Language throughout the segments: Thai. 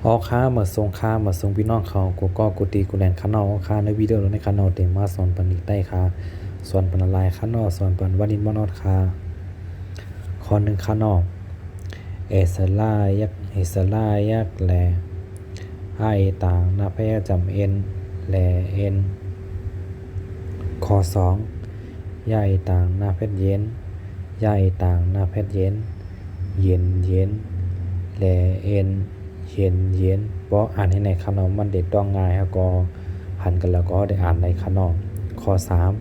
ออค้ามาส่งค้ามาส่งพี่น้องเขากูก็กูตีกูแลนข้างนอกค้าในวิดีโอในข้างนอกเต็มมาสอนปันอีกได้ค่ะสอนปันลายข้างนอกสอนปันวานินมอนอดค่ะข้อหนึ่งข้างนอกเอสลายักเอสลายักแลไอต่างนาพยจำเอ็นแลเอ็นข้อสองใหญ่ต่างนาเพชรเย็นใหญ่ต่างนาเพชรเย็นเย็นเย็นแลเอ็นเย็นเย็นเพราะอ่านให้ในขนมมันเด็ดต้องง่ายครับก็หันกันแล้วก็ได้อ่านในขนมข้อสาม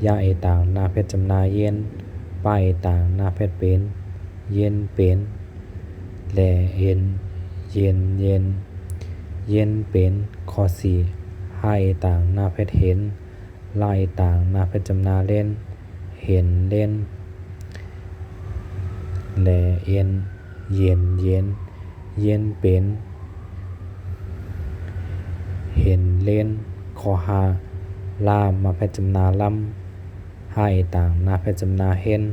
ยาเอต่างนาเพชรจำนาเย็นป้ายต่างนาเพชรเป็นเย็นเป็นแลเอ็นเย็นเย็นเย็นเป็นข้อสี่ให้ต่างนาเพชรเห็นไล่ต่างนาเพชรจำนาเล่นเห็นเล่นแลเอ็นเย็นเย็นเย็นเป็นเห็นเล่นข้อหาลามมาเพชรจำนาลำให้ต่างนาเพชรจำนาเห็น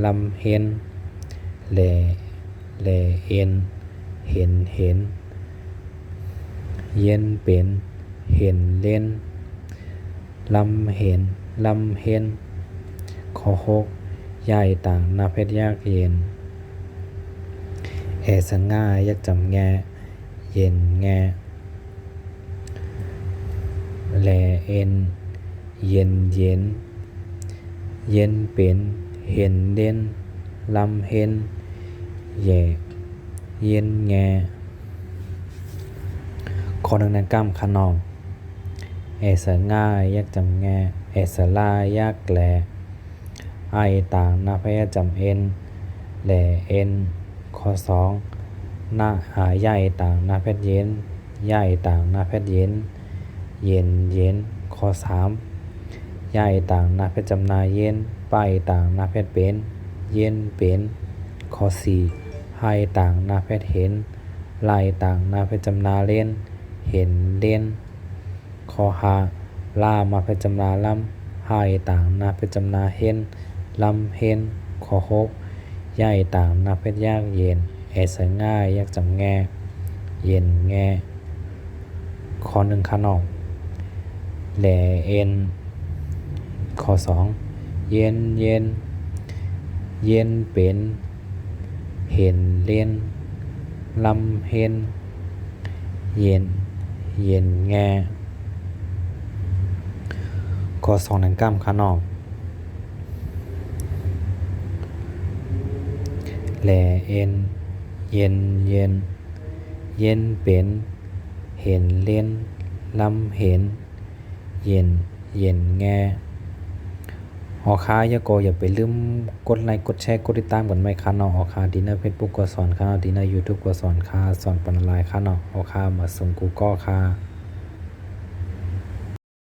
ลำเห็นแลเอ็นเห็นเห็นเย็นเป็นเห็นเล่นลำเห็นลำเห็นข้อหกใหญ่ต่างนาเพชรยากเย็นเอสง่ายยักจำแงเย็นแงแลเอ็นเย็นเย็นเย็นเป็นเห็นเด่นลำเห็นแย่เย็นแงข้อหนึ่งในกล้ามขนองเอสง่ายยักจำแงเอสลายักแลไอต่างนาพยจำเอ็นแลเอ็นข้อสองหน้าหาใหญ่ต่างนาเพชรเย็นใหญ่ต่างนาเพชรเย็นเย็นเย็นข้อสามใหญ่ต่างนาเพชรจำนาเย็นป้ายต่างนาเพชรเป็นเย็นเป็นข้อสี่ให้ต่างนาเพชรเห็นไล่ต่างนาเพชรจำนาเล่นเห็นเล่นข้อห้าล่ามาเพชรจำนาลำให้ต่างนาเพชรจำนาเห็นลำเห็นข้อหกใหญ่ต่างนาเพชรยากเย็นเอสง่ายยากจำแงเย็นแงข้อหนึ่งขนมแหลเอ็นข้อสองเย็นเย็นเย็นเป็นเห็นเล่นลำเห็นเย็นเย็นแงข้อสองหนังกล้ามขนมแหลเอ็นเย็นเย็นเย็นเป็นเห็นเล่นลำเห็นเย็นเย็นแงออค้าอย่าไปลืมกดไลค์กดแชร์กดติดตามกันไหมค่ะเนาะออค้าดีนะเฟซบุ๊กก็สอนค่ะดีนะยูทูบก็สอนค่ะสอนปันไลน์ค่ะเนาะออค้ามาส่งกูก็ค่ะ